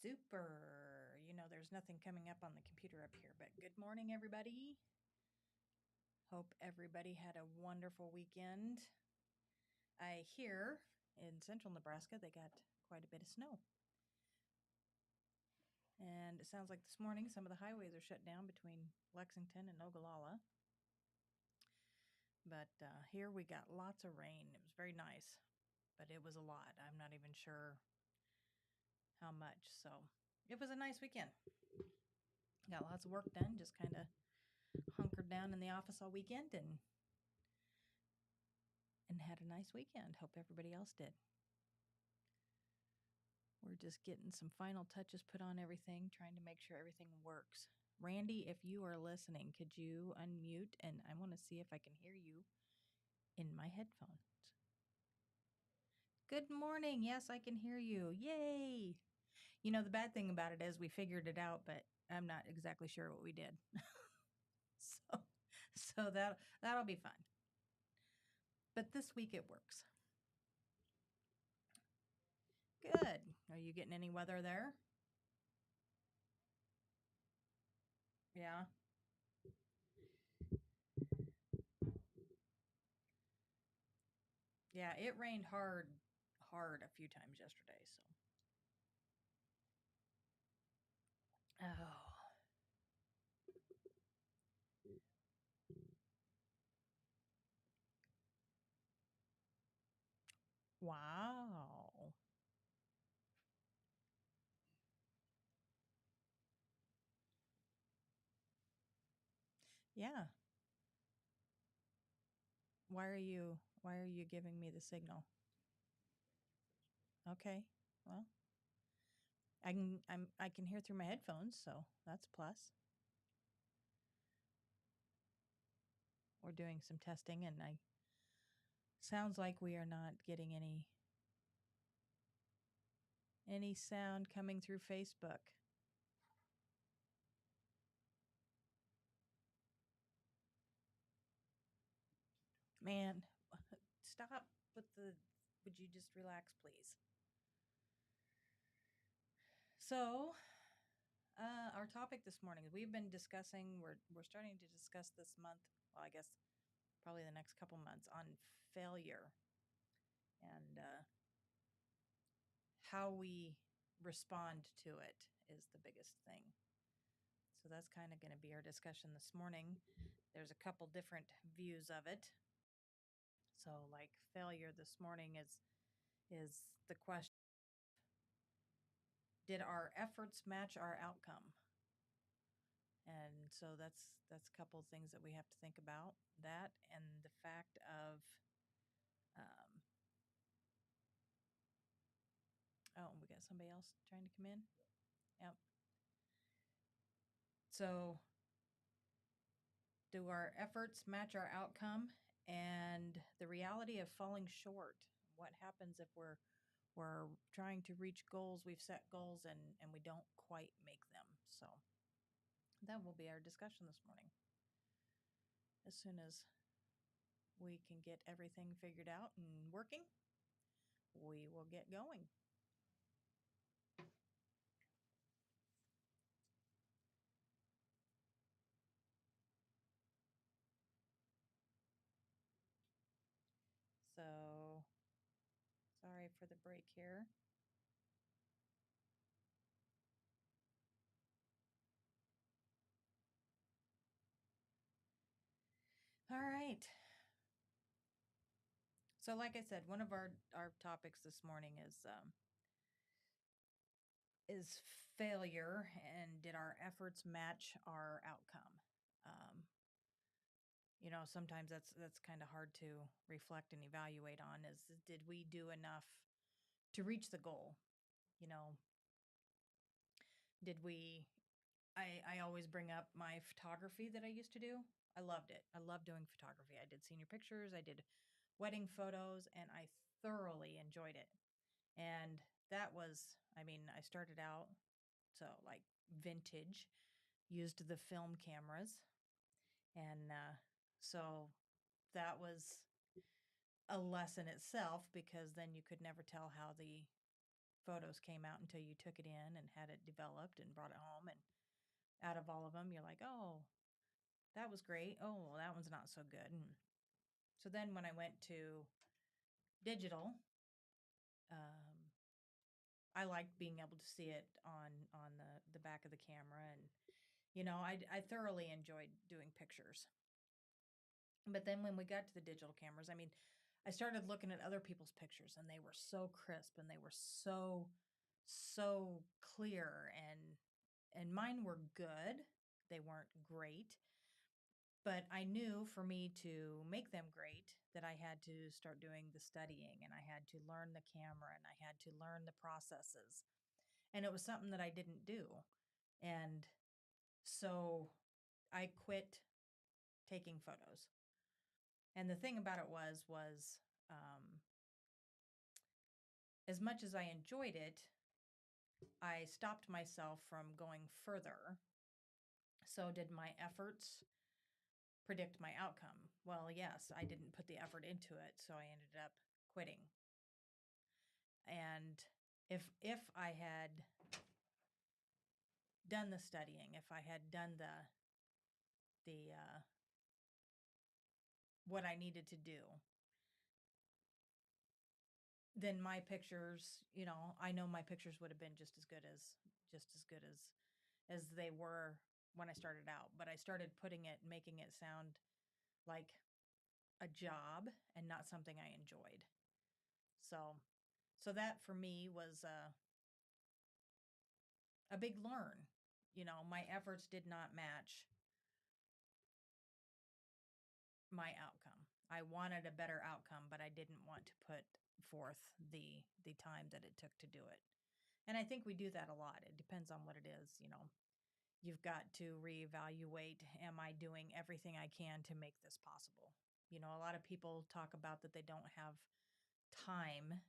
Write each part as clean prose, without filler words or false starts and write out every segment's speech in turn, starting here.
Super. There's nothing coming up on the computer up here, but good morning, everybody. Hope everybody had a wonderful weekend. I hear in central Nebraska they got quite a bit of snow. And it sounds like this morning some of the highways are shut down between Lexington and Ogallala. But here we got lots of rain. It was very nice, but it was a lot. I'm not even sure how much. So it was a nice weekend. Got lots of work done, just kind of hunkered down in the office all weekend and had a nice weekend. Hope everybody else did. We're just getting some final touches put on everything, trying to make sure everything works. Randy, if you are listening, could you unmute? And I want to see if I can hear you in my headphones. Good morning. Yes, I can hear you. Yay. The bad thing about it is we figured it out, but I'm not exactly sure what we did. so that'll be fun. But this week it works. Good. Are you getting any weather there? Yeah. Yeah, it rained hard a few times yesterday, so. Oh. Wow. Yeah. Why are you giving me the signal? Okay. Well, I can hear through my headphones, so that's a plus. We're doing some testing and I sounds like we are not getting any sound coming through Facebook. Man, stop with the would you just relax, please? So, our topic this morning, we've been discussing, we're starting to discuss this month, well, I guess probably the next couple months, on failure and how we respond to it is the biggest thing. So that's kind of going to be our discussion this morning. There's a couple different views of it. So, like failure this morning is the question: did our efforts match our outcome? And so that's a couple of things that we have to think about. That and the fact of um, oh, we got somebody else trying to come in. Yep. So, do our efforts match our outcome? And the reality of falling short. What happens if we're trying to reach goals? We've set goals and we don't quite make them. So that will be our discussion this morning. As soon as we can get everything figured out and working, we will get going. So, sorry for the break here. All right. So, like I said, one of our topics this morning is failure, and did our efforts match our outcome? Um, Sometimes that's kind of hard to reflect and evaluate on. Is did we do enough to reach the goal? You know, did we? I always bring up my photography that I used to do. I loved it. I love doing photography. I did senior pictures. I did wedding photos, and I thoroughly enjoyed it. And that was, I mean, I started out so like vintage, used the film cameras, and so that was a lesson itself because then you could never tell how photos came out until you took it in and had it developed and brought it home. And out of all of them, you're like, oh, that was great. Oh, well, that one's not so good. And so then when I went to digital, um, I liked being able to see it on the back of the camera, and I thoroughly enjoyed doing pictures. But then when we got to the digital cameras, I mean, I started looking at other people's pictures, and they were so crisp, and they were so clear, and mine were good. They weren't great, but I knew for me to make them great that I had to start doing the studying, and I had to learn the camera, and I had to learn the processes. And it was something that I didn't do. And so I quit taking photos. And the thing about it was as much as I enjoyed it, I stopped myself from going further. So did my efforts predict my outcome? Well, yes, I didn't put the effort into it, so I ended up quitting. And if I had done the studying, if I had done the what I needed to do, then my pictures, I know my pictures would have been just as good as they were when I started out. But I started making it sound like a job and not something I enjoyed. So that for me was a big learn. My efforts did not match my outcome. I wanted a better outcome, but I didn't want to put forth the time that it took to do it. And I think we do that a lot. It depends on what it is. You've got to reevaluate, am I doing everything I can to make this possible? A lot of people talk about that they don't have time.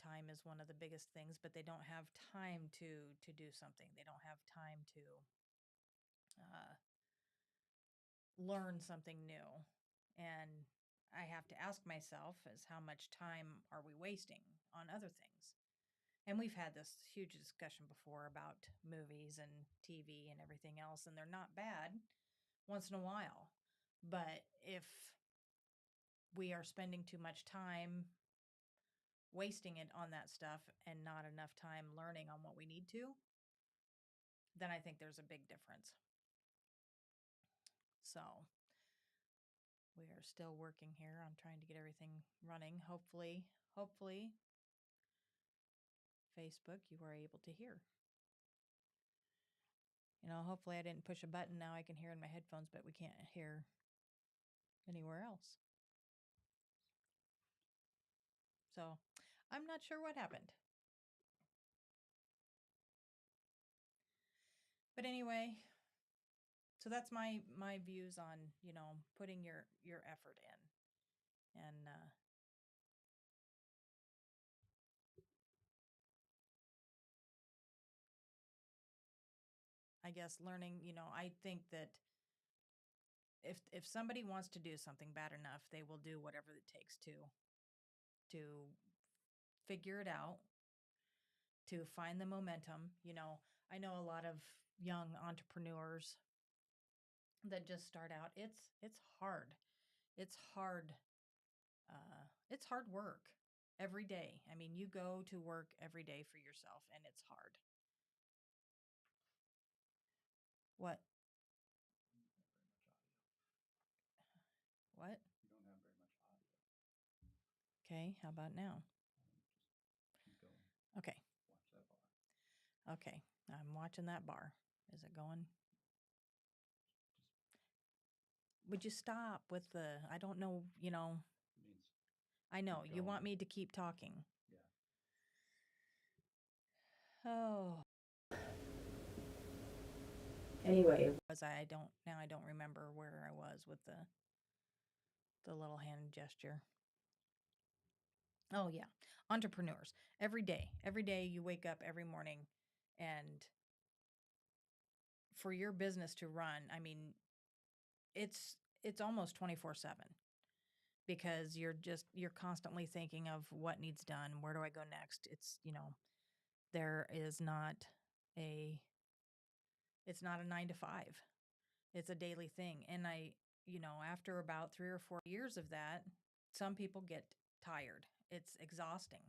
Time is one of the biggest things, but they don't have time to do something. They don't have time to uh, learn something new. And I have to ask myself is how much time are we wasting on other things? And we've had this huge discussion before about movies and TV and everything else, and they're not bad once in a while. But if we are spending too much time wasting it on that stuff and not enough time learning on what we need to, then I think there's a big difference. So we are still working here on trying to get everything running. Hopefully, Facebook, you are able to hear. Hopefully I didn't push a button. Now I can hear in my headphones, but we can't hear anywhere else. So I'm not sure what happened. But anyway, so that's my views on, putting your effort in. And I guess learning, I think that if somebody wants to do something bad enough, they will do whatever it takes to figure it out, to find the momentum. I know a lot of young entrepreneurs that just start out. It's hard. It's hard. It's hard work every day. I mean, you go to work every day for yourself, and it's hard. What? What? You don't have very much audio. Okay, how about now? Just keep going. Okay. Watch that bar. Okay, I'm watching that bar. Is it going? Would you stop with I don't know, It means I know, keep you want going. me to keep talking. Yeah. Oh. Anyway, I don't remember where I was with the little hand gesture. Oh yeah, entrepreneurs. Every day you wake up every morning, and for your business to run, I mean, it's almost 24/7. because you're constantly thinking of what needs done, where do I go next. It's, there is not a it's not a 9 to 5. It's a daily thing. And after about 3 or 4 years of that, some people get tired. It's exhausting.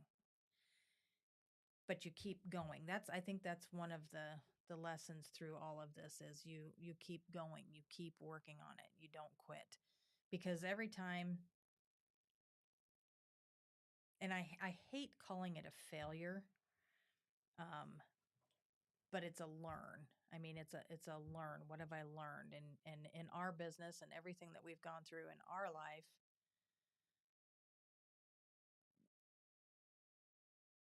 But you keep going. I think that's one of the lessons through all of this is you keep going. You keep working on it. You don't quit. Because every time, and I hate calling it a failure, um, but it's a learn. I mean, it's a learn. What have I learned? And in our business and everything that we've gone through in our life,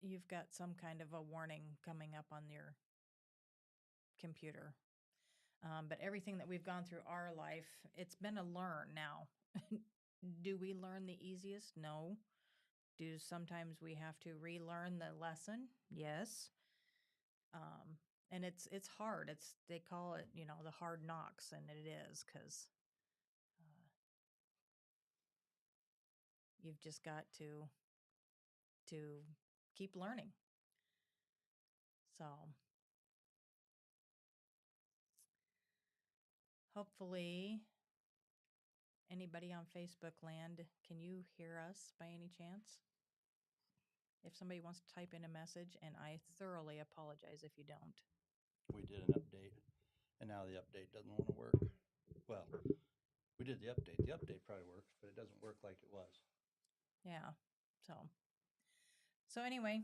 you've got some kind of a warning coming up on your computer. But everything that we've gone through our life, it's been a learn now. Do we learn the easiest? No. Do sometimes we have to relearn the lesson? Yes. Um, and it's hard. They call it, the hard knocks, and it is because you've just got to keep learning. So hopefully, anybody on Facebook land, can you hear us by any chance? If somebody wants to type in a message, and I thoroughly apologize if you don't. We did an update, and now the update doesn't want to work. Well, we did the update. The update probably works, but it doesn't work like it was. Yeah. So anyway,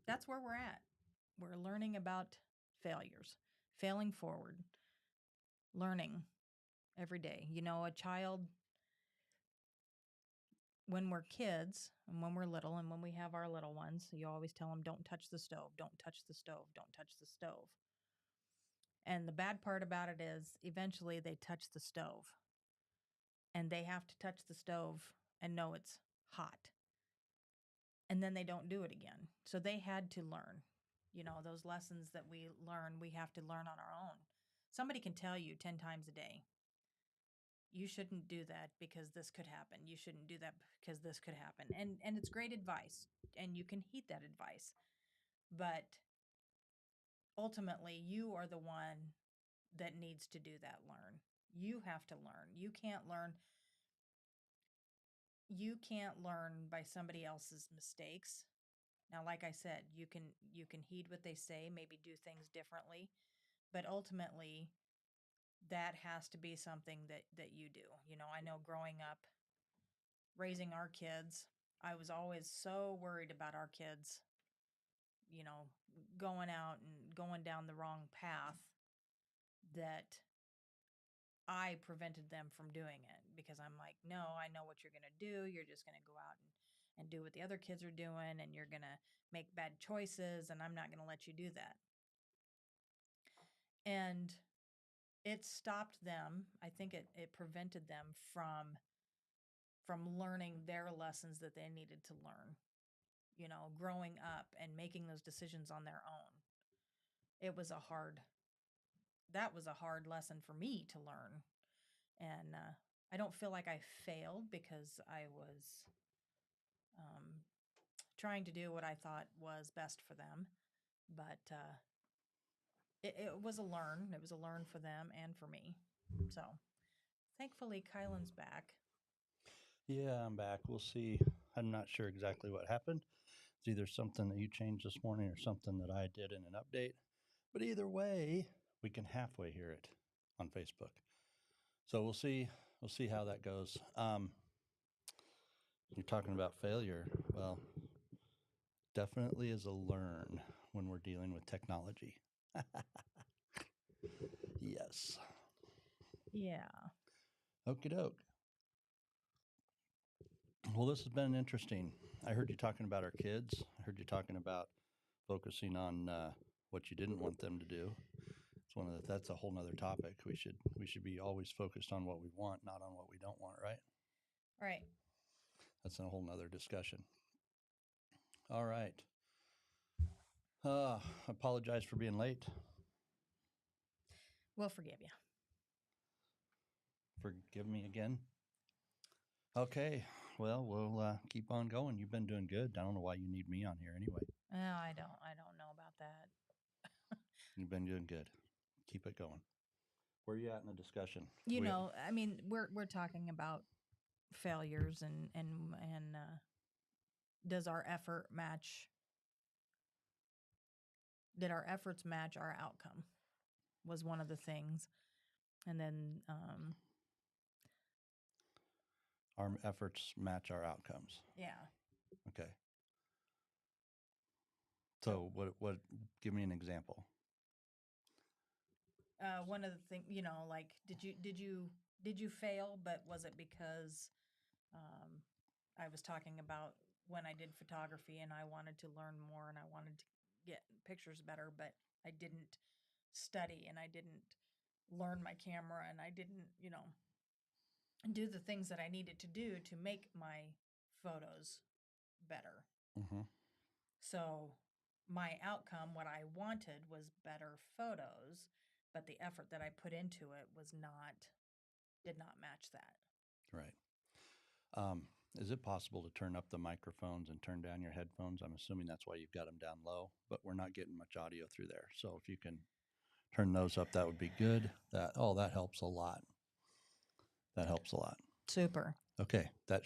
that's where we're at. We're learning about failures, failing forward, learning every day. A child, when we're kids and when we're little and when we have our little ones, you always tell them, don't touch the stove, don't touch the stove, don't touch the stove. And the bad part about it is eventually they touch the stove and they have to touch the stove and know it's hot. And then they don't do it again. So they had to learn. Those lessons that we learn, we have to learn on our own. Somebody can tell you 10 times a day, you shouldn't do that because this could happen. You shouldn't do that because this could happen. And it's great advice and you can heed that advice. But ultimately, you are the one that needs to do that learn. You have to learn. You can't learn by somebody else's mistakes. Now, like I said, you can heed what they say, maybe do things differently, but ultimately that has to be something that you do. I know growing up, raising our kids, I was always so worried about our kids, you know, going out and going down the wrong path that I prevented them from doing it because I'm like, no, I know what you're going to do. You're just going to go out and do what the other kids are doing, and you're going to make bad choices, and I'm not going to let you do that. And it stopped them. I think it prevented them from learning their lessons that they needed to learn, growing up and making those decisions on their own. It was that was a hard lesson for me to learn. And I don't feel like I failed because I was um, trying to do what I thought was best for them. But it was a learn. It was a learn for them and for me. So thankfully, Kylan's back. Yeah, I'm back. We'll see. I'm not sure exactly what happened. It's either something that you changed this morning or something that I did in an update. But either way, we can halfway hear it on Facebook. So we'll see. We'll see how that goes. You're talking about failure. Well, definitely is a learn when we're dealing with technology. Yes. Yeah. Okie doke. Well, this has been interesting. I heard you talking about our kids. I heard you talking about focusing on what you didn't want them to do. That's a whole nother topic. We should be always focused on what we want, not on what we don't want, right? Right. That's a whole nother discussion. All right. Apologize for being late. We'll forgive you. Forgive me again. Okay. Well, we'll keep on going. You've been doing good. I don't know why you need me on here anyway. Oh, I don't know about that. You've been doing good. Keep it going. Where are you at in the discussion? You We know, I mean, we're talking about failures and does our effort match did our efforts match our outcome was one of the things. And then Our efforts match our outcomes. yeah. Okay. So So what give me an example. one of the things, like did you fail, but was it because um, I was talking about when I did photography and I wanted to learn more and I wanted to get pictures better, but I didn't study and I didn't learn my camera and I didn't, do the things that I needed to do to make my photos better. Hmm. So my outcome, what I wanted was better photos, but the effort that I put into it did not match that. Right. Um, is it possible to turn up the microphones and turn down your headphones? I'm assuming that's why you've got them down low, but we're not getting much audio through there. So if you can turn those up, that would be good. That helps a lot. That helps a lot. Super. Okay, that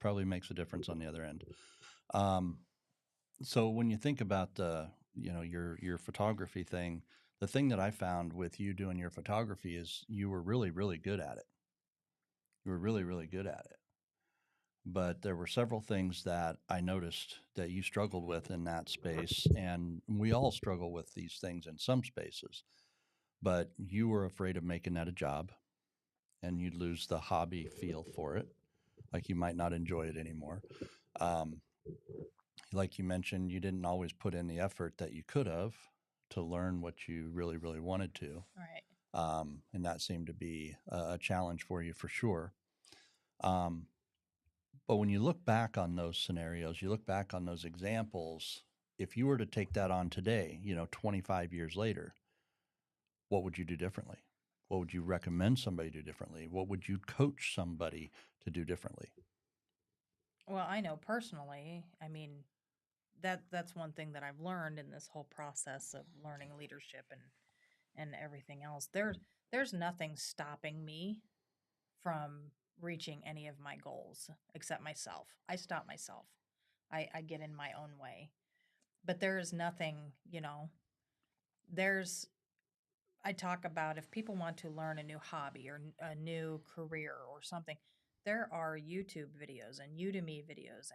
probably makes a difference on the other end. Um, so when you think about your photography thing, the thing that I found with you doing your photography is you were really really good at it. You were really really good at it. But there were several things that I noticed that you struggled with in that space, and we all struggle with these things in some spaces. But you were afraid of making that a job, and you'd lose the hobby feel for it, like you might not enjoy it anymore. Um, like you mentioned, you didn't always put in the effort that you could have to learn what you really, really wanted to. Right. And that seemed to be a challenge for you for sure. Um, but when you look back on those scenarios, you look back on those examples, if you were to take that on today, 25 years later, what would you do differently? What would you recommend somebody do differently? What would you coach somebody to do differently? Well, I know personally, I mean, that's one thing that I've learned in this whole process of learning leadership and everything else. There's nothing stopping me from reaching any of my goals except myself. I stop myself. I get in my own way. But there is nothing, there's I talk about if people want to learn a new hobby or a new career or something, there are YouTube videos and Udemy videos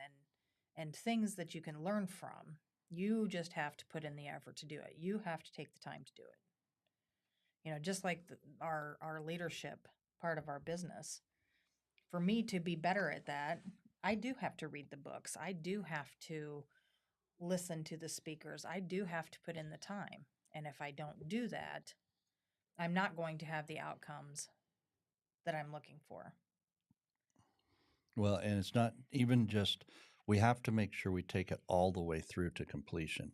and things that you can learn from. You just have to put in the effort to do it. You have to take the time to do it. Just like our leadership part of our business. For me to be better at that, I do have to read the books. I do have to listen to the speakers. I do have to put in the time. And if I don't do that, I'm not going to have the outcomes that I'm looking for. Well, and it's not even just, we have to make sure we take it all the way through to completion.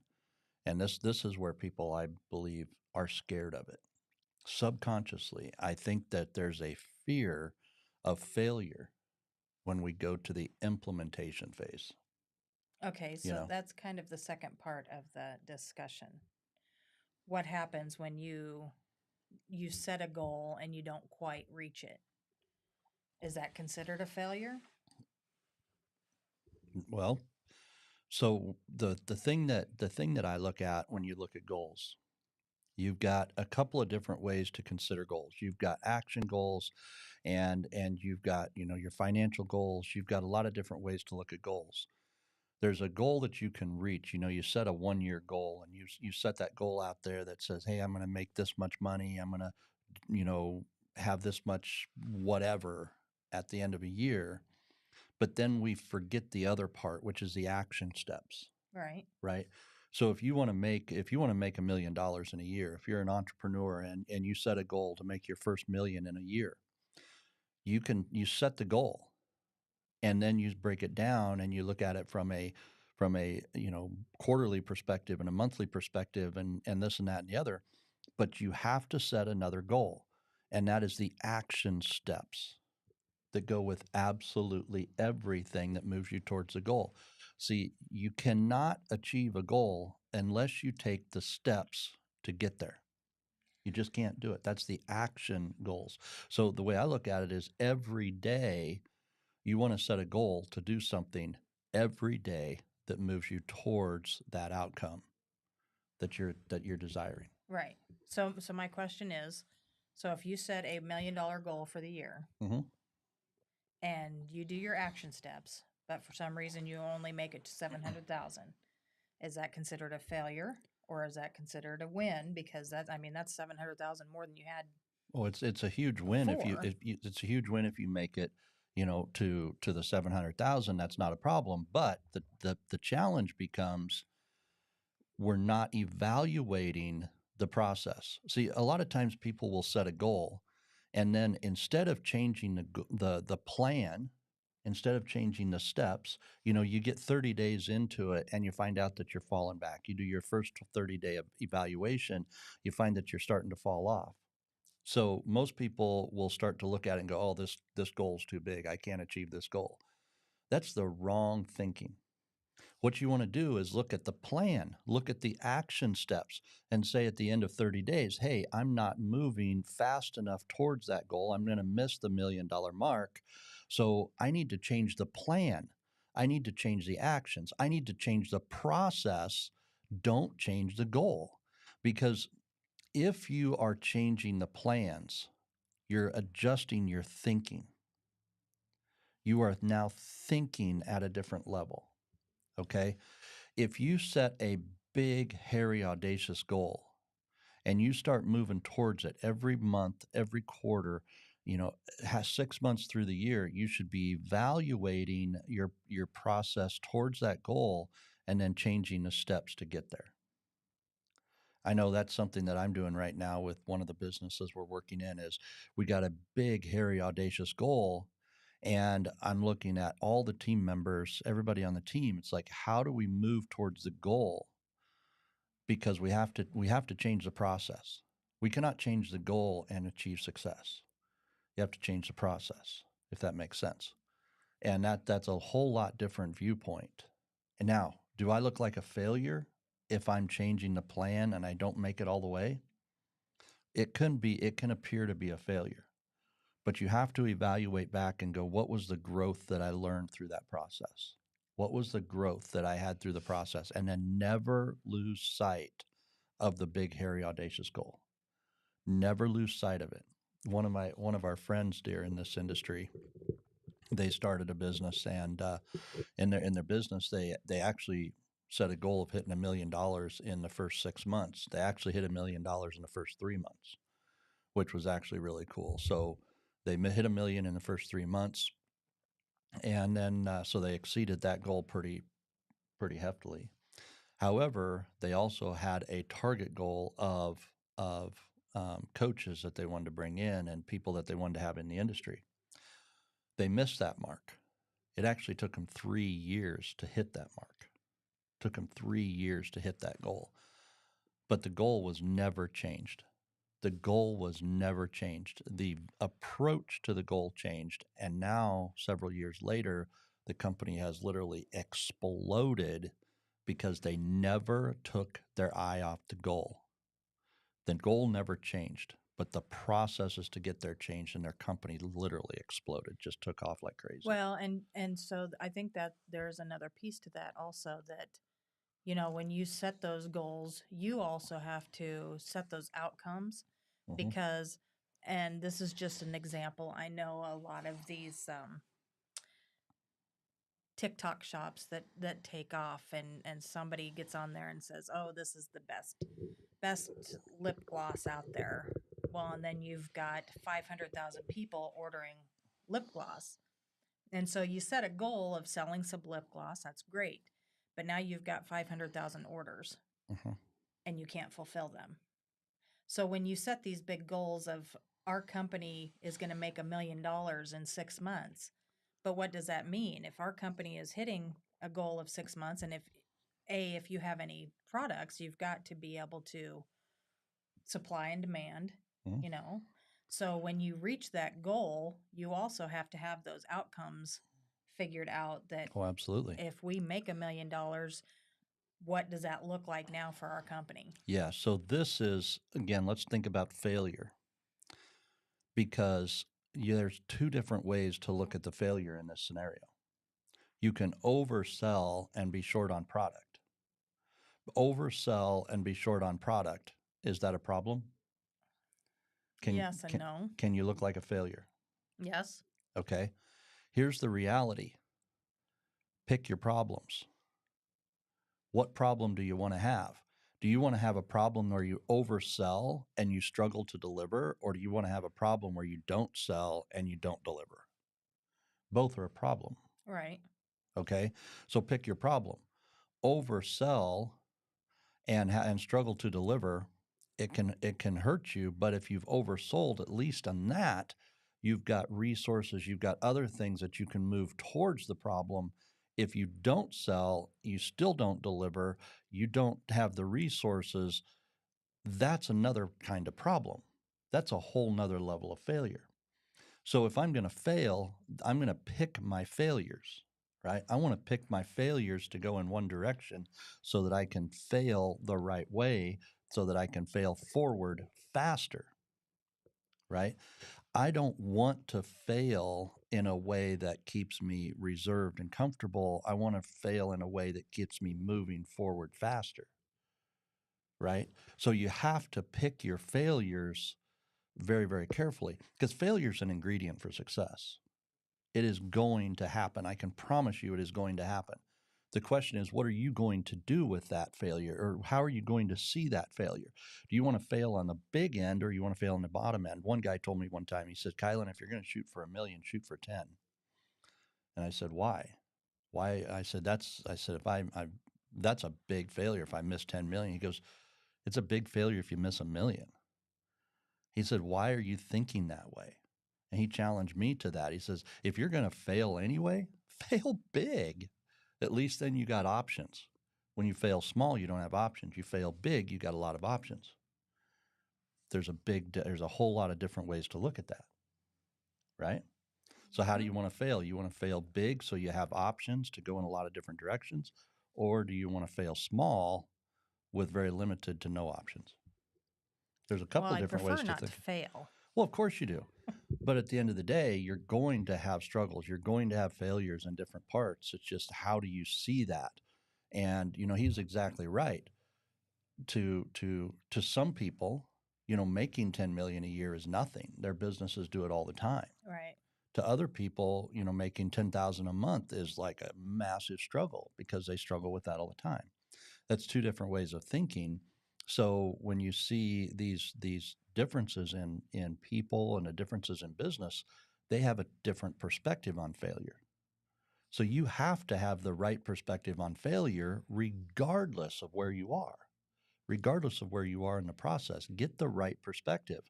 And this is where people, I believe, are scared of it. Subconsciously, I think that there's a fear of failure when we go to the implementation phase. Okay, You so know, that's kind of the second part of the discussion. What happens when you set a goal and you don't quite reach it? Is that considered a failure? well, so the thing that I look at when you look at goals, you've got a couple of different ways to consider goals. You've got action goals, and you've got your financial goals. You've got a lot of different ways to look at goals. There's a goal that you can reach. You set a 1 year goal, and you set that goal out there that says, hey, I'm going to make this much money. I'm going to have this much whatever at the end of a year. But then we forget the other part, which is the action steps, Right. right? So if you want to make $1 million in a year, if you're an entrepreneur and you set a goal to make your first million in a year, you set the goal, and then you break it down and you look at it from a quarterly perspective and a monthly perspective, and this and that and the other. But you have to set another goal, and that is the action steps. that go with absolutely everything that moves you towards the goal. See, you cannot achieve a goal unless you take the steps to get there. You just can't do it. That's the action goals. So the way I look at it is every day you want to set a goal to do something every day that moves you towards that outcome that you're desiring. Right. So my question is, so if you set $1 million goal for the year Mm-hmm. and you do your action steps, but for some reason you only make it to 700,000, is that considered a failure or is that considered a win? Because that's 700,000 more than you had Well, it's a huge win before. it's a huge win if you make it, to the 700,000. That's not a problem. But the challenge becomes we're not evaluating the process. See, a lot of times people will set a goal, and then instead of changing the plan, instead of changing the steps, you get 30 days into it and you find out that you're falling back. You do your first 30-day evaluation, you find that you're starting to fall off. So most people will start to look at it and go, "Oh, this goal's too big. I can't achieve this goal." That's the wrong thinking. What you want to do is look at the plan, look at the action steps, and say at the end of 30 days, hey, I'm not moving fast enough towards that goal. I'm going to miss the $1 million mark. So I need to change the plan. I need to change the actions. I need to change the process. Don't change the goal. Because if you are changing the plans, you're adjusting your thinking. You are now thinking at a different level. Okay. If you set a big, hairy, audacious goal and you start moving towards it every month, every quarter, has 6 months through the year, you should be evaluating your process towards that goal and then changing the steps to get there. I know that's something that I'm doing right now with one of the businesses we're working in is we got a big, hairy, audacious goal. And I'm looking at all the team members, everybody on the team. It's like, how do we move towards the goal? Because we have to change the process. We cannot change the goal and achieve success. You have to change the process, if that makes sense. And that's a whole lot different viewpoint. And now, do I look like a failure if I'm changing the plan and I don't make it all the way? It can appear to be a failure, but you have to evaluate back and go, what was the growth that I learned through that process? What was the growth that I had through the process? And then never lose sight of the big, hairy, audacious goal. Never lose sight of it. One of our friends, dear, in this industry, they started a business, and in their business, they actually set a goal of hitting $1 million in the first 6 months. They actually hit $1 million in the first 3 months, which was actually really cool. So they hit 1 million in the first 3 months, and then so they exceeded that goal pretty heftily. However, they also had a target goal of coaches that they wanted to bring in and people that they wanted to have in the industry. They missed that mark. It actually took them 3 years to hit that mark. It took them 3 years to hit that goal. But the goal was never changed. The goal was never changed. The approach to the goal changed. And now, several years later, the company has literally exploded because they never took their eye off the goal. The goal never changed, but the processes to get there changed, and their company literally exploded, just took off like crazy. Well, and so I think that there's another piece to that also, that when you set those goals, you also have to set those outcomes, Mm-hmm. because, and this is just an example, I know a lot of these TikTok shops that take off, and somebody gets on there and says, "Oh, this is the best lip gloss out there." Well, and then you've got 500,000 people ordering lip gloss. And so you set a goal of selling some lip gloss, that's great. But now you've got 500,000 orders Mm-hmm. and you can't fulfill them. So when you set these big goals of, our company is going to make $1 million in 6 months, but what does that mean? If our company is hitting a goal of 6 months, and if you have any products, you've got to be able to supply and demand, Mm-hmm. you know. So when you reach that goal, you also have to have those outcomes figured out that Oh, absolutely. if we make $1 million, what does that look like now for our company? Yeah. So this is, again, let's think about failure, because there's two different ways to look at the failure in this scenario. You can oversell and be short on product. Oversell and be short on product. Is that a problem? Can Yes and can no. can you look like a failure? Yes. Okay. Here's the reality. Pick your problems. What problem do you want to have? Do you want to have a problem where you oversell and you struggle to deliver, or do you want to have a problem where you don't sell and you don't deliver? Both are a problem. Right. Okay. So pick your problem. Oversell and struggle to deliver, it can hurt you. But if you've oversold, at least on that, you've got resources, you've got other things that you can move towards the problem. If you don't sell, you still don't deliver, you don't have the resources, that's another kind of problem. That's a whole nother level of failure. So if I'm going to fail, I'm going to pick my failures, right? I want to pick my failures to go in one direction so that I can fail the right way, so that I can fail forward faster, right? I don't want to fail in a way that keeps me reserved and comfortable. I want to fail in a way that gets me moving forward faster, right? So you have to pick your failures very, very carefully, because failure is an ingredient for success. It is going to happen. I can promise you it is going to happen. The question is, what are you going to do with that failure? Or how are you going to see that failure? Do you want to fail on the big end, or you want to fail on the bottom end? One guy told me one time, he said, Kylan, if you're going to shoot for 1 million, shoot for 10. And I said, why? Why? I said, that's a big failure if I miss 10 million. He goes, it's a big failure if you miss 1 million. He said, why are you thinking that way? And he challenged me to that. He says, if you're going to fail anyway, fail big. At least then you got options. When you fail small, you don't have options. You fail big, you got a lot of options. There's a whole lot of different ways to look at that, right? So how do Mhm. you want to fail? You want to fail big so you have options to go in a lot of different directions, or do you want to fail small with very limited to no options? There's a Well, couple I'd different prefer ways to not to think. fail. Well, of course you do. But at the end of the day, you're going to have struggles. You're going to have failures in different parts. It's just, how do you see that? And he's exactly right. To some people, making 10 million a year is nothing. Their businesses do it all the time. Right. To other people, making 10,000 a month is like a massive struggle, because they struggle with that all the time. That's two different ways of thinking. So when you see these differences in people and the differences in business, they have a different perspective on failure. So you have to have the right perspective on failure, regardless of where you are. Regardless of where you are in the process, get the right perspective.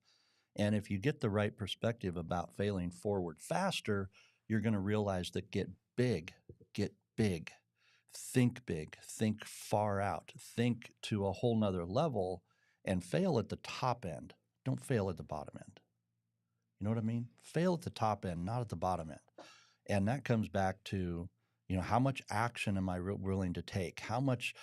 And if you get the right perspective about failing forward faster, you're going to realize that get big, think far out, think to a whole nother level, and fail at the top end. Don't fail at the bottom end. You know what I mean? Fail at the top end, not at the bottom end. And that comes back to, how much action am I willing to take? How much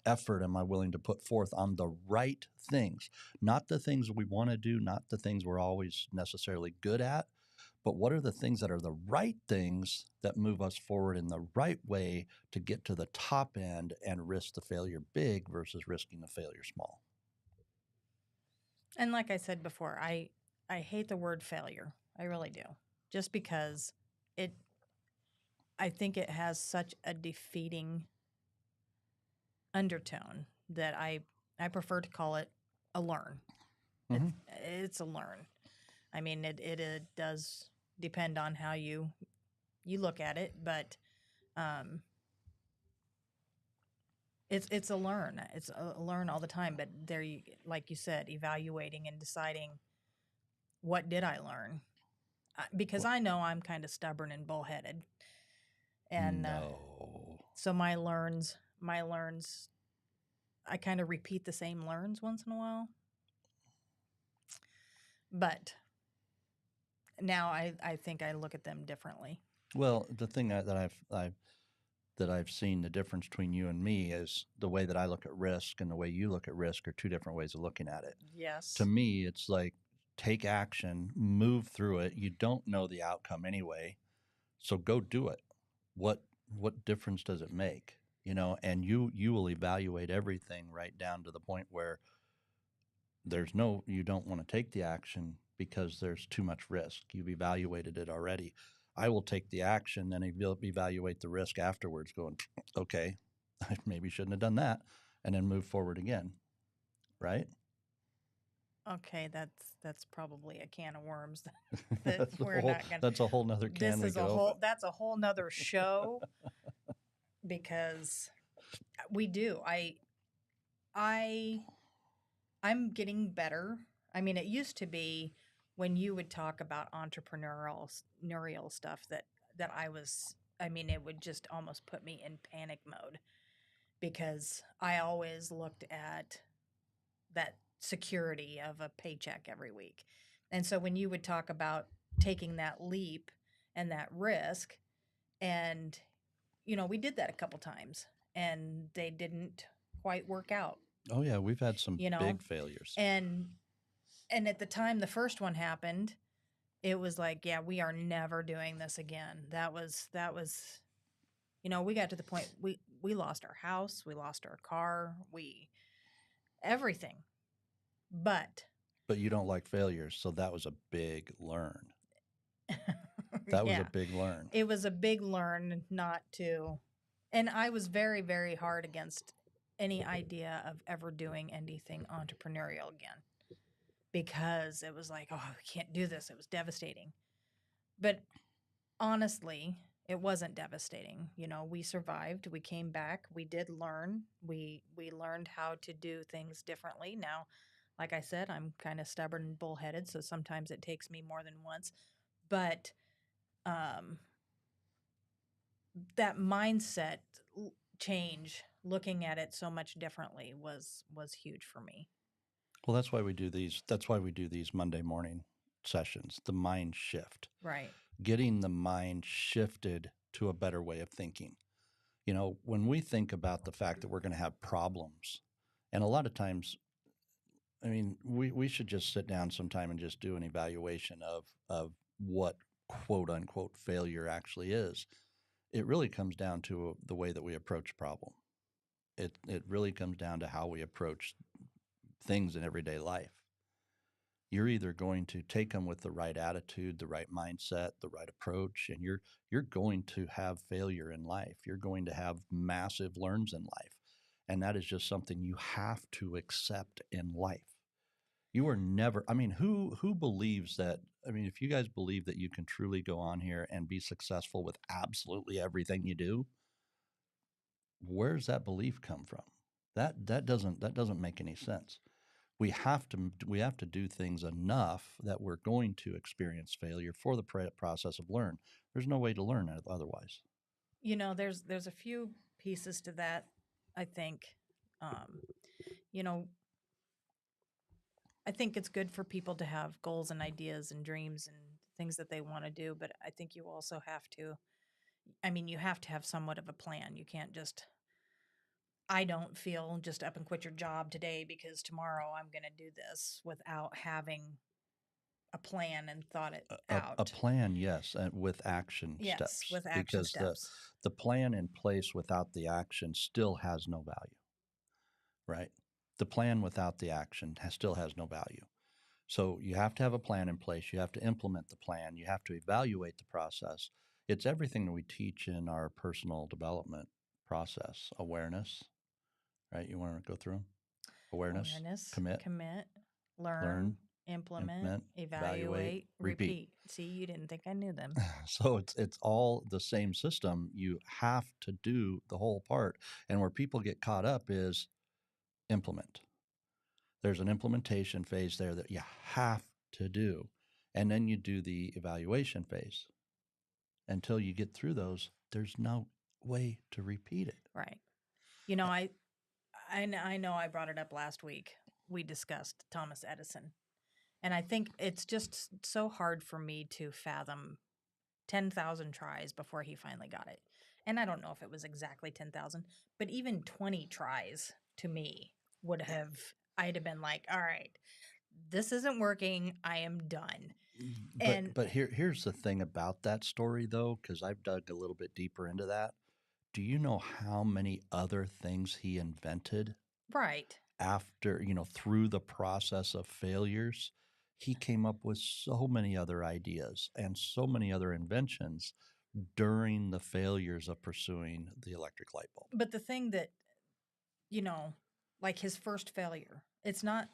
effort am I willing to put forth on the right things? Not the things we want to do, not the things we're always necessarily good at, but what are the things that are the right things that move us forward in the right way to get to the top end and risk the failure big versus risking the failure small? And like I said before, I hate the word failure. I really do. Just because it I think it has such a defeating undertone that I prefer to call it a learn. Mm-hmm. It's a learn. I mean, it does depend on how you look at it, but um, it's a learn. It's a learn all the time. But there, like you said, evaluating and deciding, what did I learn? Because Well, I know I'm kind of stubborn and bullheaded, and no. so my learns, I kind of repeat the same learns once in a while. But now I think I look at them differently. Well, the thing that I've seen the difference between you and me is the way that I look at risk and the way you look at risk are two different ways of looking at it. To Yes. me, it's like take action, move through it. You don't know the outcome anyway, so go do it. What what difference does it make? You know, and you will evaluate everything right down to the point where you don't want to take the action because there's too much risk. You've evaluated it already. I will take the action and evaluate the risk afterwards, going, okay, I maybe shouldn't have done that, and then move forward again. Right? Okay, that's probably a can of worms that that's a we're whole not gonna. that's a whole nother can This we is could a open. whole. That's a whole nother show because we do. I I'm getting better. I mean, it used to be when you would talk about entrepreneurial stuff that I was. I mean, it would just almost put me in panic mode because I always looked at that security of a paycheck every week. And so when you would talk about taking that leap and that risk, and we did that a couple times and they didn't quite work out, Oh yeah, we've had some you know. big failures. And at the time the first one happened, it was like, yeah, we are never doing this again. That was we got to the point we lost our house, we lost our car, we everything. But But you don't like failures, so that was a big learn. That was a yeah, big learn. it was a big learn not to. And I was very, very hard against any idea of ever doing anything entrepreneurial again because it was like, oh, we can't do this. It was devastating. But honestly, it wasn't devastating. We survived. We came back. We did learn. We learned how to do things differently. Now, like I said, I'm kind of stubborn and bullheaded, so sometimes it takes me more than once. But um, that mindset change, looking at it so much differently, was huge for me. Well, that's why we do these Monday morning sessions, the mind shift. Right. Getting the mind shifted to a better way of thinking. You know, when we think about the fact that we're going to have problems, and a lot of times, I mean, we should just sit down sometime and just do an evaluation of what quote unquote failure actually is. It really comes down to the way that we approach a problem. It really comes down to how we approach things in everyday life. You're either going to take them with the right attitude, the right mindset, the right approach, and you're going to have failure in life. You're going to have massive learns in life. And that is just something you have to accept in life. You are never, I mean, who believes that, I mean, if you guys believe that you can truly go on here and be successful with absolutely everything you do, where's that belief come from? That doesn't make any sense. We have to do things enough that we're going to experience failure for the process of learn. There's no way to learn otherwise. There's a few pieces to that, I think. Um, you know, I think it's good for people to have goals and ideas and dreams and things that they want to do, but I think you also have to, I mean, you have to have somewhat of a plan. You can't just, I don't feel just up and quit your job today because tomorrow I'm going to do this without having a plan and thought it A out. plan, yes, with action Yes, steps, with action because steps. the plan in place without the action still has no value, right? The plan without the action still has no value. So you have to have a plan in place. You have to implement the plan. You have to evaluate the process. It's everything that we teach in our personal development process. Awareness, right? You want to go through them? Awareness, Awareness, commit, commit, learn, learn, implement, implement, evaluate, evaluate, repeat. repeat. See, you didn't think I knew them. So it's all the same system. You have to do the whole part. And where people get caught up is implement. There's an implementation phase there that you have to do. And then you do the evaluation phase. Until you get through those, there's no way to repeat it. Right. You know, I know I brought it up last week. We discussed Thomas Edison And I think it's just so hard for me to fathom 10,000 tries before he finally got it. And I don't know if it was exactly 10,000, but even 20 tries to me would have, I'd have been like, all right, this isn't working. I am done. And But here's the thing about that story though, because I've dug a little bit deeper into that. Do you know how many other things he invented right. after, through the process of failures? He came up with so many other ideas and so many other inventions during the failures of pursuing the electric light bulb. But the thing that, you know, like his first failure, it's not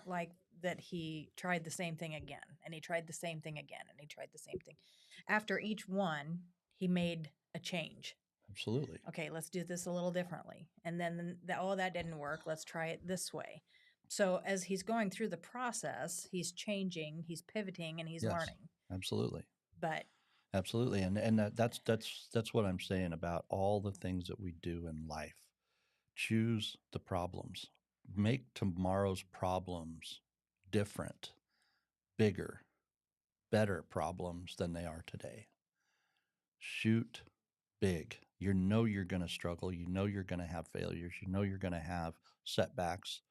like that he tried the same thing again and he tried the same thing again and he tried the same thing. After each one, he made a change. Absolutely. Okay, let's do this a little differently. And then, oh, that didn't work. Let's try it this way. So as he's going through the process, he's changing, he's pivoting, and he's Yes, learning. absolutely. But Absolutely. And that's what I'm saying about all the things that we do in life. Choose the problems. Make tomorrow's problems different, bigger, better problems than they are today. Shoot big. You know you're going to struggle. You know you're going to have failures. You know you're going to have setbacks.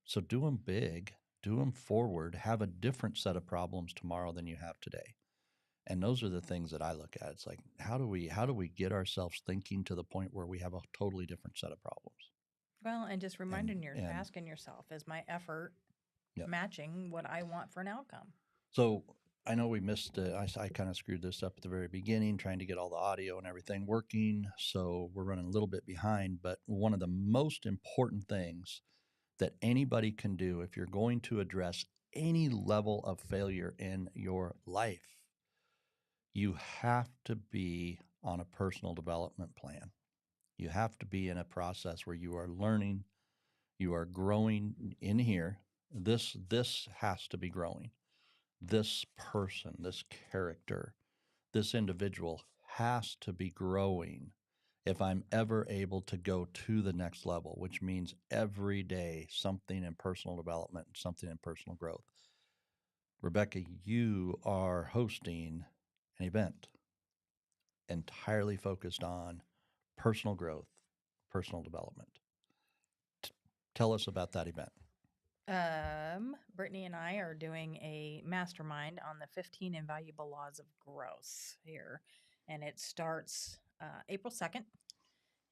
So do them big, do them forward, have a different set of problems tomorrow than you have today. And those are the things that I look at. It's like, how do we get ourselves thinking to the point where we have a totally different set of problems? well, and just And and asking yourself, is my effort yeah. matching what I want for an outcome? So I know we missed. I kind of screwed this up at the very beginning, trying to get all the audio and everything working. So we're running a little bit behind. But one of the most important things that anybody can do if you're going to address any level of failure in your life, you have to be on a personal development plan. You have to be in a process where you are learning, you are growing in here. This has to be growing. This person, this character, this individual has to be growing if I'm ever able to go to the next level, which means every day something in personal development, something in personal growth. Rebecca, you are hosting an event entirely focused on personal growth, personal development. Tell us about that event. Brittany and I are doing a mastermind on the 15 invaluable laws of growth here, and it starts April 2nd.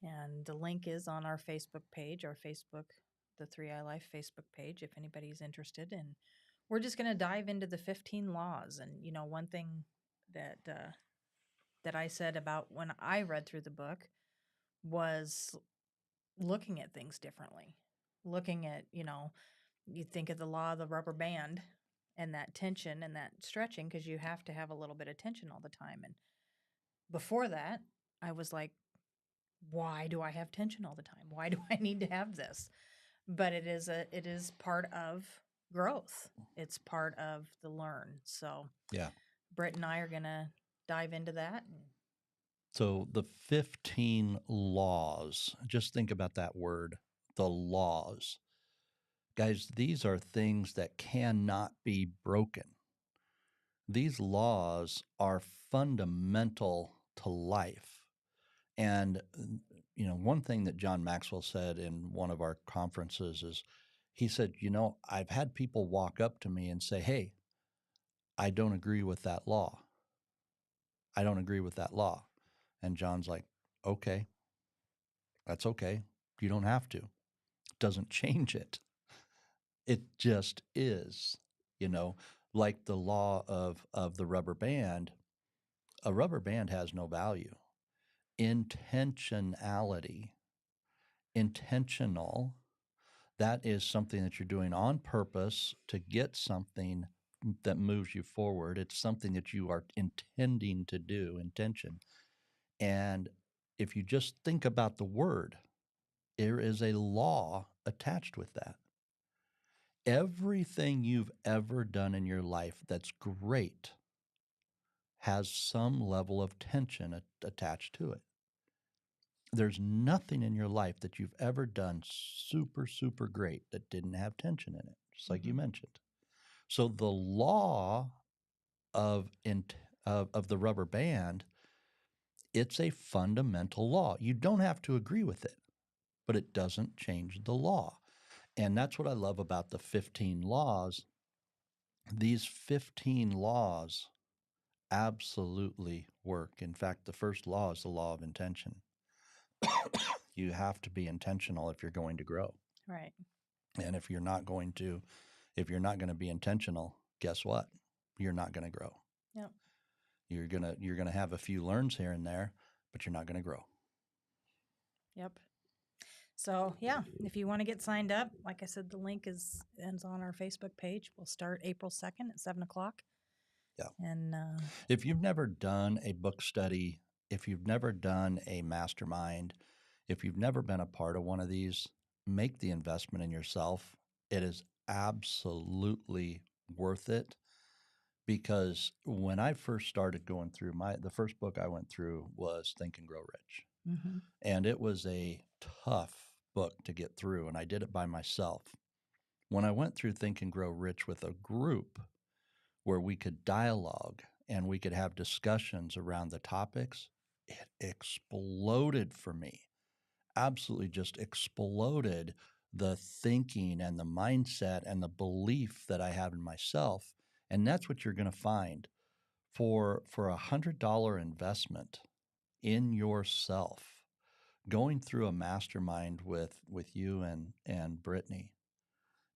And the link is on our Facebook page, the 3i Life Facebook page, if anybody's interested. And we're just going to dive into the 15 laws. And, one thing that, that I said about when I read through the book was looking at things differently. Looking at, you think of the law of the rubber band and that tension and that stretching because you have to have a little bit of tension all the time. And before that, I was like, why do I have tension all the time? Why do I need to have this? But it is part of growth. It's part of the learn. So Yeah. Britt and I are gonna dive into that. So the 15 laws, just think about that word, the laws. Guys, these are things that cannot be broken. These laws are fundamental to life. And, one thing that John Maxwell said in one of our conferences is he said, I've had people walk up to me and say, hey, I don't agree with that law. I don't agree with that law. And John's like, okay, that's okay. You don't have to. It doesn't change it. It just is, you know, like the law of the rubber band. A rubber band has no value. Intentionality, intentional, that is something that you're doing on purpose to get something that moves you forward. It's something that you are intending to do, intention. And if you just think about the word, there is a law attached with that. Everything you've ever done in your life that's great has some level of tension attached to it. There's nothing in your life that you've ever done super, super great that didn't have tension in it, just like you mentioned. So the law of of the rubber band, it's a fundamental law. You don't have to agree with it, but it doesn't change the law. And that's what I love about the 15 laws. These 15 laws absolutely work. In fact, the first law is the law of intention. You have to be intentional if you're going to grow. Right. And if you're not going to be intentional, guess what? You're not going to grow. Yep. You're going to have a few learns here and there, but you're not going to grow. Yep. So yeah, if you want to get signed up, like I said, the link is on our Facebook page. We'll start April 2nd at 7:00. Yeah. And If you've never done a book study, if you've never done a mastermind, if you've never been a part of one of these, make the investment in yourself. It is absolutely worth it, because when I first started going through the first book I went through was Think and Grow Rich. mhm. And it was a tough book to get through, and I did it by myself. When I went through Think and Grow Rich with a group where we could dialogue and we could have discussions around the topics, it exploded for me. Absolutely just exploded the thinking and the mindset and the belief that I have in myself. And that's what you're going to find for $100 investment in yourself. Going through a mastermind with you and Brittany,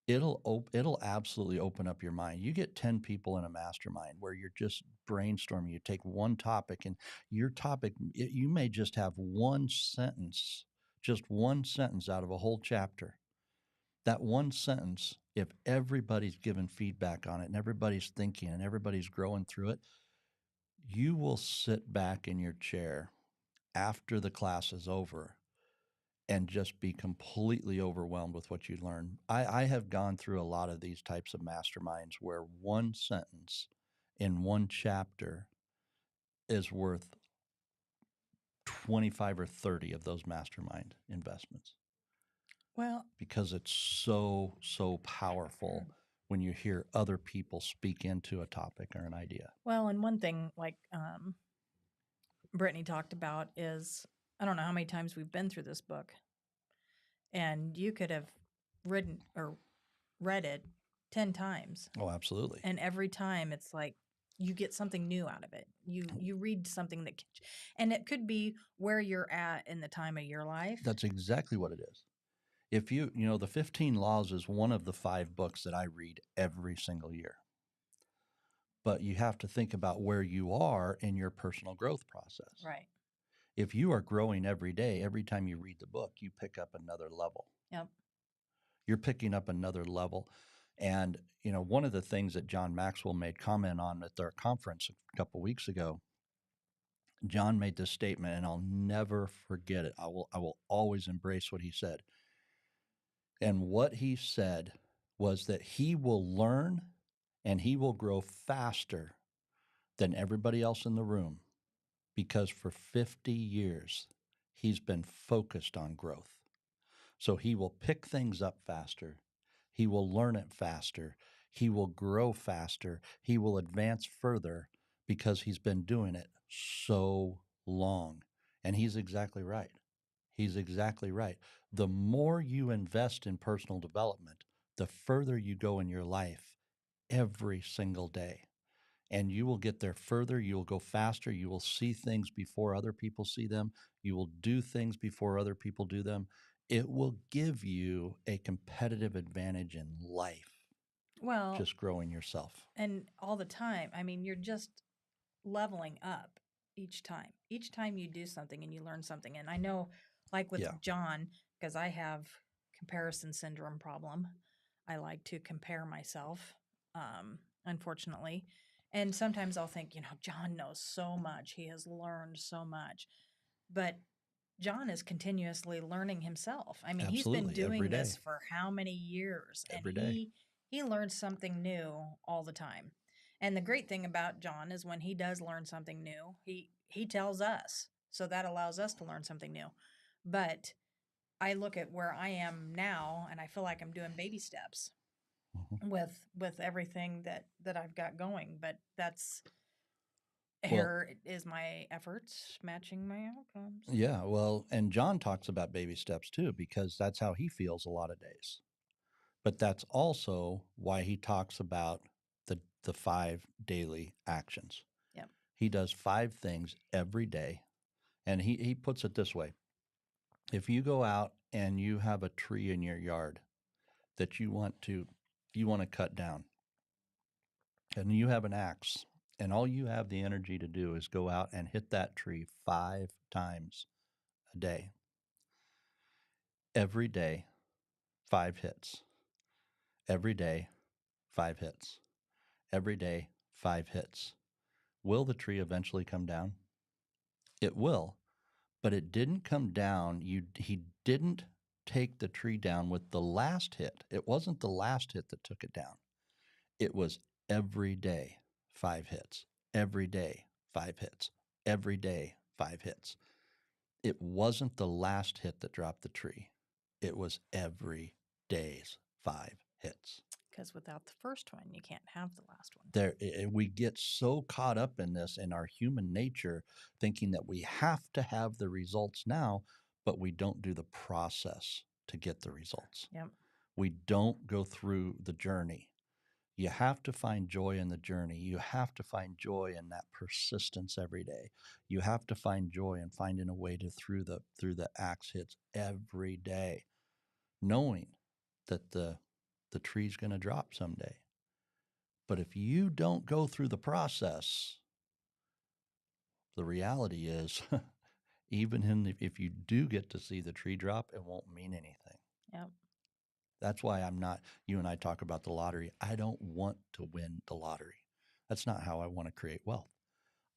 it'll absolutely open up your mind. You get 10 people in a mastermind where you're just brainstorming. You take one topic, and your topic, you may just have just one sentence out of a whole chapter. That one sentence, if everybody's given feedback on it and everybody's thinking and everybody's growing through it, you will sit back in your chair after the class is over and just be completely overwhelmed with what you learn. I have gone through a lot of these types of masterminds where one sentence in one chapter is worth 25 or 30 of those mastermind investments, Well, because it's so powerful when you hear other people speak into a topic or an idea. and one thing like Brittany talked about is, I don't know how many times we've been through this book, and you could have written or read it 10 times, Oh, absolutely. and every time it's like you get something new out of it. You read something that and it could be where you're at in the time of your life. That's exactly what it is. If the 15 Laws is one of the 5 books that I read every single year. But you have to think about where you are in your personal growth process. Right. If you are growing every day, every time you read the book, you pick up another level. Yep. You're picking up another level. And, one of the things that John Maxwell made comment on at their conference a couple weeks ago, John made this statement, and I'll never forget it. I will always embrace what he said. And what he said was that he will learn and he will grow faster than everybody else in the room, because for 50 years he's been focused on growth. So he will pick things up faster. He will learn it faster. He will grow faster. He will advance further because he's been doing it so long. And he's exactly right. He's exactly right. The more you invest in personal development, the further you go in your life every single day. And you will get there further. You will go faster. You will see things before other people see them. You will do things before other people do them. It will give you a competitive advantage in life, Well, just growing yourself. and all the time. I mean, you're just leveling up each time. Each time you do something and you learn something. And I know, like with Yeah, John, because I have comparison syndrome problem, I like to compare myself, unfortunately. And sometimes I'll think, John knows so much. He has learned so much. But John is continuously learning himself. I mean, he's been absolutely. Every doing this day. for how many years? And Every day. he learns something new all the time. And the great thing about John is when he does learn something new, he tells us. So that allows us to learn something new. But I look at where I am now and I feel like I'm doing baby steps. Mhm. with everything that I've got going. But that's Well, here is my efforts matching my outcomes. yeah, well, and John talks about baby steps too, because that's how he feels a lot of days. But that's also why he talks about the 5 daily actions. Yep. He does 5 things every day. And he puts it this way: if you go out and you have a tree in your yard that you want to cut down, and you have an axe, and all you have the energy to do is go out and hit that tree 5 times a day, every day, 5 hits, every day, 5 hits, every day, 5 hits. Will the tree eventually come down? It will, but it didn't come down. He didn't take the tree down with the last hit. It wasn't the last hit that took it down. It was every day, 5 hits, every day, 5 hits, every day, 5 hits. It wasn't the last hit that dropped the tree. It was every day's 5 hits. Because without the first one, you can't have the last one. We get so caught up in this in our human nature, thinking that we have to have the results now, but we don't do the process to get the results. Yep. We don't go through the journey. You have to find joy in the journey. You have to find joy in that persistence every day. You have to find joy in finding a way to through the axe hits every day, knowing that the tree's going to drop someday. But if you don't go through the process, the reality is, if you do get to see the tree drop, it won't mean anything. Yep. That's why I'm not, you and I talk about the lottery. I don't want to win the lottery. That's not how I want to create wealth.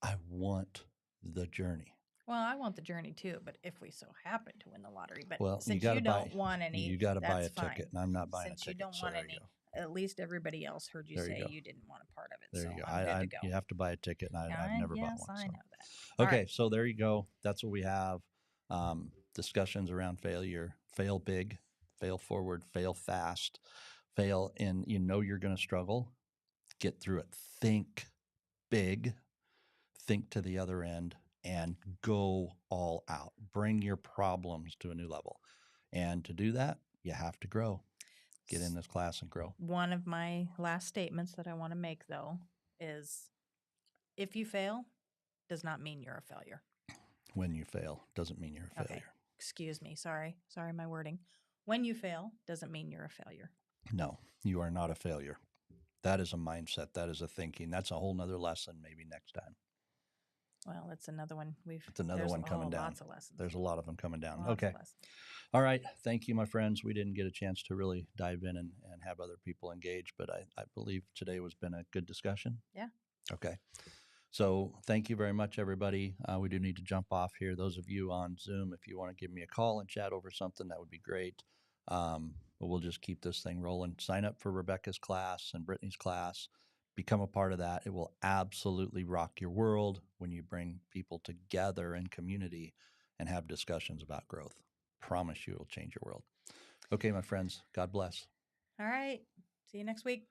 I want the journey. Well, I want the journey too, but if we so happen to win the lottery, but Well, since you don't want any, you got to buy that's a fine. ticket, and I'm not buying a Since you ticket. don't So want there you any, go. at least everybody else heard you There you say go. you didn't want a part of it. There So you go. I'm good to go. You have to buy a ticket, and I've never bought Yes, one. I So. know that. All Okay, right. so there you go. That's what we have. Discussions around failure. Fail big, fail forward, fail fast, fail in, you're going to struggle. Get through it. Think big, think to the other end, and go all out. Bring your problems to a new level. And to do that, you have to grow. Get in this class and grow. One of my last statements that I want to make, though, is if you fail, does not mean you're a failure. When you fail, doesn't mean you're a Okay. failure. Excuse me. Sorry, my wording. When you fail, doesn't mean you're a failure. No, you are not a failure. That is a mindset. That is a thinking. That's a whole nother lesson maybe next time. Well, it's another one. It's another one coming down. Lots of lessons. There's a lot of them coming down. Lots Okay. of lessons. All right. Thank you, my friends. We didn't get a chance to really dive in and have other people engage, but I believe today has been a good discussion. Yeah. Okay. So thank you very much, everybody. We do need to jump off here. Those of you on Zoom, if you want to give me a call and chat over something, that would be great. But we'll just keep this thing rolling. Sign up for Rebecca's class and Brittany's class. Become a part of that. It will absolutely rock your world when you bring people together in community and have discussions about growth. Promise you it'll change your world. Okay, my friends, God bless. All right. See you next week.